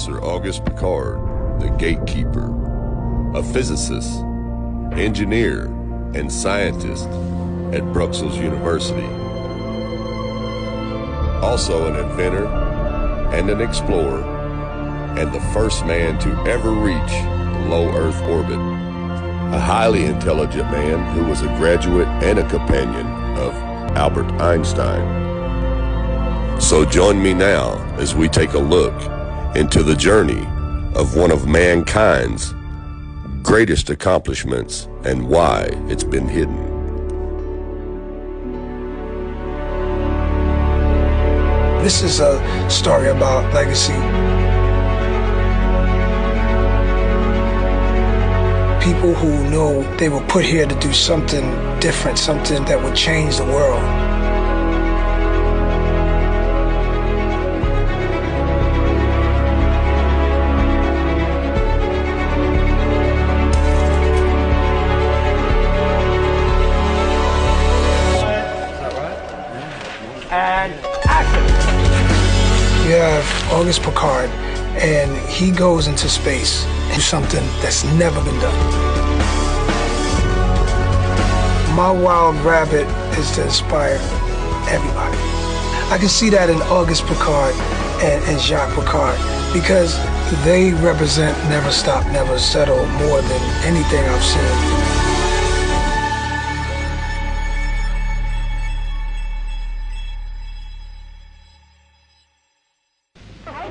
Professor Auguste Piccard, the gatekeeper, a physicist, engineer, and scientist at Bruxelles University. Also an inventor and an explorer, and the first man to ever reach low Earth orbit. A highly intelligent man who was a graduate and a companion of Albert Einstein. So join me now as we take a look into the journey of one of mankind's greatest accomplishments and why it's been hidden. This is a story about legacy. People who know they were put here to do something different, something that would change the world. And action! You have Auguste Piccard, and he goes into space and do something that's never been done. My wild rabbit is to inspire everybody. I can see that in Auguste Piccard and Jacques Piccard, because they represent never stop, never settle more than anything I've seen.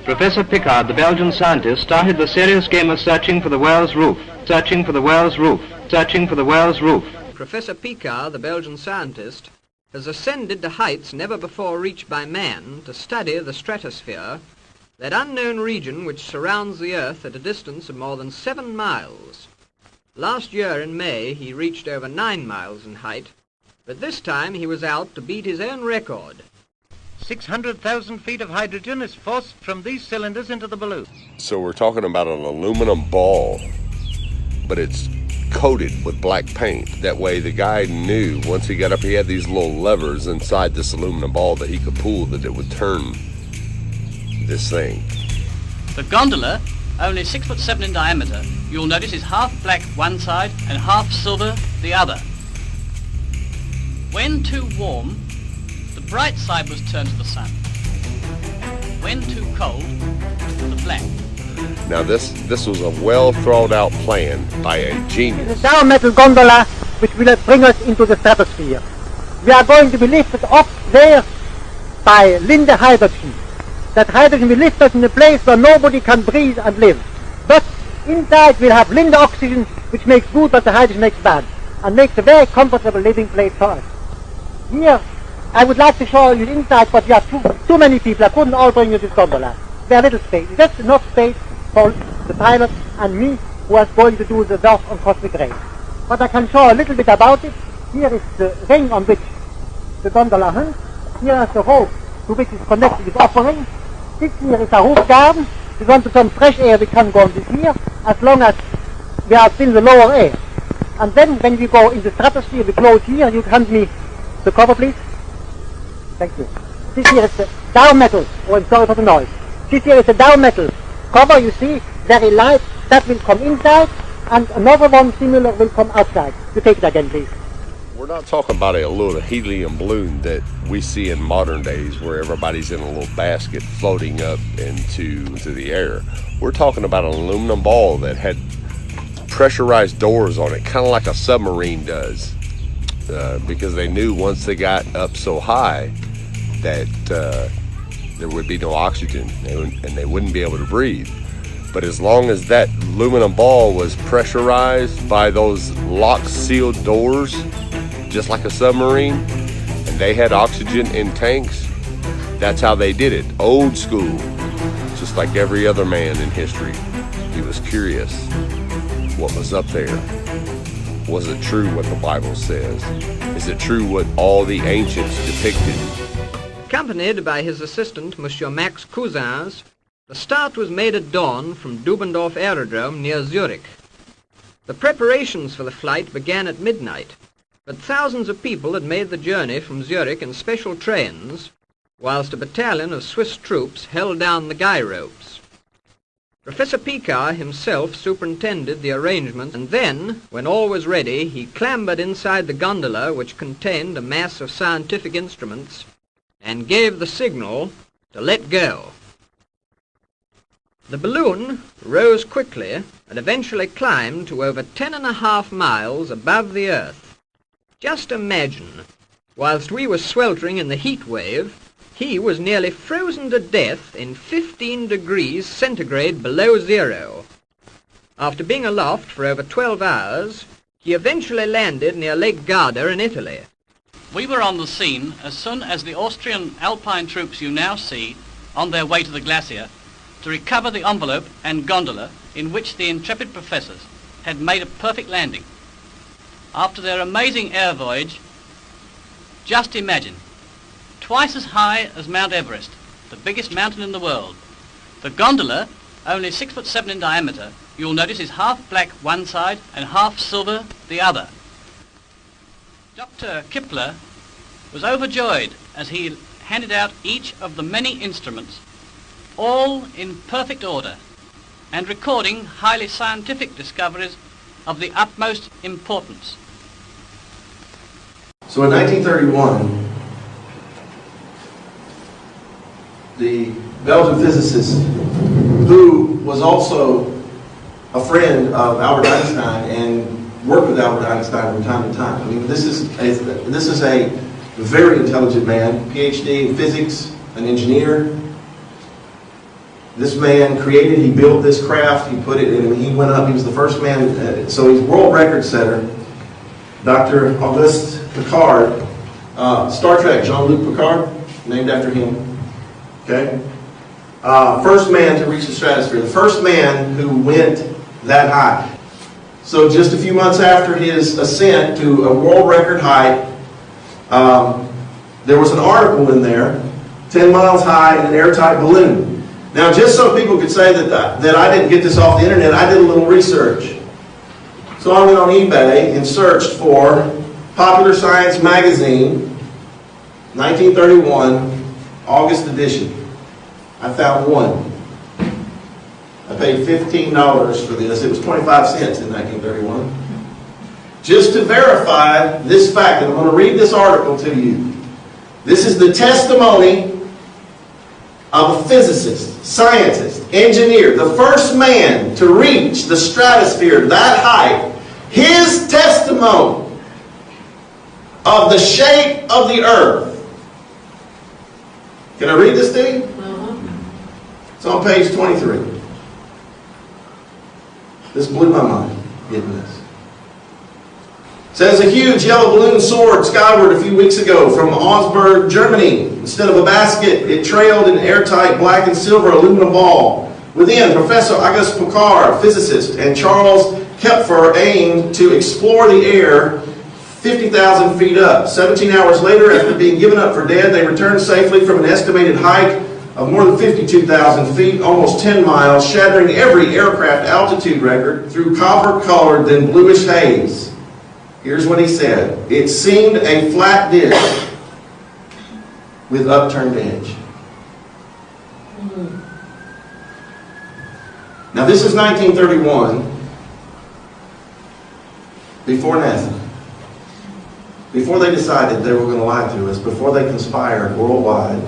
Professor Piccard, the Belgian scientist, started the serious game of searching for the world's roof, searching for the world's roof, searching for the world's roof. Professor Piccard, the Belgian scientist, has ascended to heights never before reached by man to study the stratosphere, that unknown region which surrounds the Earth at a distance of more than 7 miles. Last year in May he reached over 9 miles in height, but this time he was out to beat his own record. 600,000 feet of hydrogen is forced from these cylinders into the balloon. So we're talking about an aluminum ball, but it's coated with black paint. That way the guy knew once he got up, he had these little levers inside this aluminum ball that he could pull, that it would turn this thing. The gondola, only 6'7" in diameter, you'll notice is half black one side and half silver the other. When too warm, the bright side was turned to the sun. When too cold, to the black. Now this was a well thought out plan by a genius. It's a down metal gondola which will bring us into the stratosphere. We are going to be lifted up there by Linde hydrogen. That hydrogen will lift us in a place where nobody can breathe and live. But inside we'll have Linde oxygen, which makes good what the hydrogen makes bad, and makes a very comfortable living place for us. Here I would like to show you inside, but we have too many people. I couldn't all bring you this gondola. Very little space. That's enough space for the pilot and me, who was going to do the work on cosmic rays. But I can show a little bit about it. Here is the ring on which the gondola hangs. Here is the rope to which is connected with offering. This here is a roof garden. If we want to some fresh air, we can go on this here, as long as we are still in the lower air. And then when we go in the stratosphere, we close here. You hand me the cover, please. Thank you. This here is the down metal. Oh, I'm sorry for the noise. This here is the down metal cover, you see, very light. That will come inside, and another one similar will come outside. You take it again, please. We're not talking about a little helium balloon that we see in modern days where everybody's in a little basket floating up into the air. We're talking about an aluminum ball that had pressurized doors on it, kind of like a submarine does, because they knew once they got up so high that there would be no oxygen and they wouldn't be able to breathe. But as long as that aluminum ball was pressurized by those lock-sealed doors, just like a submarine, and they had oxygen in tanks, that's how they did it. Old school, just like every other man in history. He was curious what was up there. Was it true what the Bible says? Is it true what all the ancients depicted? Accompanied by his assistant, Monsieur Max Cousins, the start was made at dawn from Dubendorf Aerodrome near Zurich. The preparations for the flight began at midnight, but thousands of people had made the journey from Zurich in special trains, whilst a battalion of Swiss troops held down the guy ropes. Professor Piccard himself superintended the arrangement, and then, when all was ready, he clambered inside the gondola which contained a mass of scientific instruments and gave the signal to let go. The balloon rose quickly and eventually climbed to over 10.5 miles above the earth. Just imagine, whilst we were sweltering in the heat wave, he was nearly frozen to death in 15 degrees centigrade below zero. After being aloft for over 12 hours, he eventually landed near Lake Garda in Italy. We were on the scene as soon as the Austrian Alpine troops you now see on their way to the glacier to recover the envelope and gondola in which the intrepid professors had made a perfect landing. After their amazing air voyage, just imagine, twice as high as Mount Everest, the biggest mountain in the world. The gondola, only 6'7" in diameter, you'll notice is half black one side and half silver the other. Dr. Kepler was overjoyed as he handed out each of the many instruments, all in perfect order, and recording highly scientific discoveries of the utmost importance. So in 1931, the Belgian physicist, who was also a friend of Albert Einstein and worked with Albert Einstein from time to time. I mean, this is a very intelligent man, PhD in physics, an engineer. This man created, he built this craft, he put it in, he went up, he was the first man, so he's world record setter. Dr. Auguste Piccard, Star Trek, Jean-Luc Piccard, named after him. Okay? First man to reach the stratosphere, the first man who went that high. So just a few months after his ascent to a world record height, there was an article in there, 10 miles high in an airtight balloon. Now, just so people could say that I didn't get this off the internet, I did a little research. So I went on eBay and searched for Popular Science Magazine, 1931, August edition. I found one. I paid $15 for this. It was 25 cents in 1931. Just to verify this fact, and I'm going to read this article to you. This is the testimony of a physicist, scientist, engineer, the first man to reach the stratosphere that height. His testimony of the shape of the earth. Can I read this to you? It's on page 23. This blew my mind, getting this. It says, a huge yellow balloon soared skyward a few weeks ago from Augsburg, Germany. Instead of a basket, it trailed an airtight black and silver aluminum ball. Within, Professor Auguste Piccard, physicist, and Charles Kepler aimed to explore the air 50,000 feet up. 17 hours later, after being given up for dead, they returned safely from an estimated height of more than 52,000 feet, almost 10 miles, shattering every aircraft altitude record through copper-colored, then bluish haze. Here's what he said. It seemed a flat disk with upturned edge. Now this is 1931, before NASA. Before they decided they were going to lie to us, before they conspired worldwide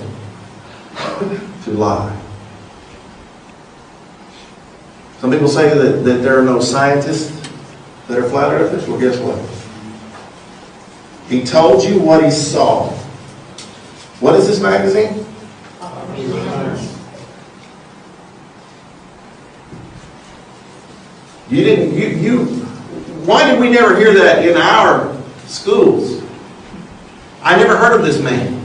to lie. Some people say that there are no scientists that are flat earthers. Well, guess what? He told you what he saw. What is this magazine? Why did we never hear that in our schools? I never heard of this man.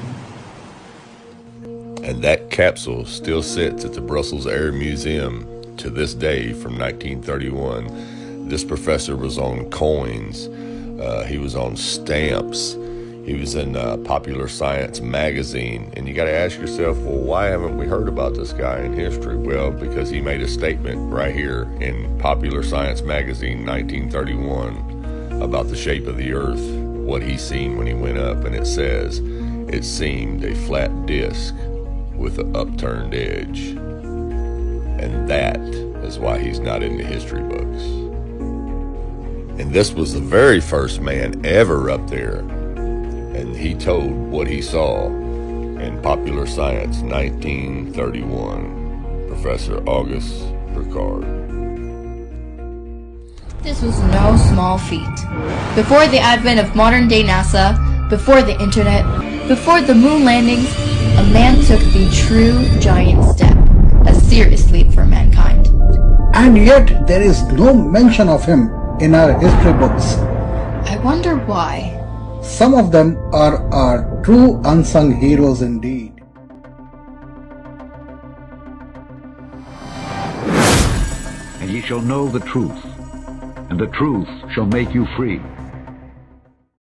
And that capsule still sits at the Brussels Air Museum to this day from 1931. This professor was on coins. He was on stamps. He was in Popular Science magazine. And you got to ask yourself, well, why haven't we heard about this guy in history? Well, because he made a statement right here in Popular Science magazine 1931 about the shape of the earth, what he seen when he went up. And it says, it seemed a flat disc with an upturned edge. And that is why he's not in the history books. And this was the very first man ever up there, and he told what he saw in Popular Science 1931, Professor Auguste Piccard. This was no small feat. Before the advent of modern-day NASA, before the internet, before the moon landings, a man took the true giant step, a serious leap for mankind. And yet there is no mention of him in our history books. I wonder why. Some of them are our true unsung heroes indeed. And ye shall know the truth, and the truth shall make you free.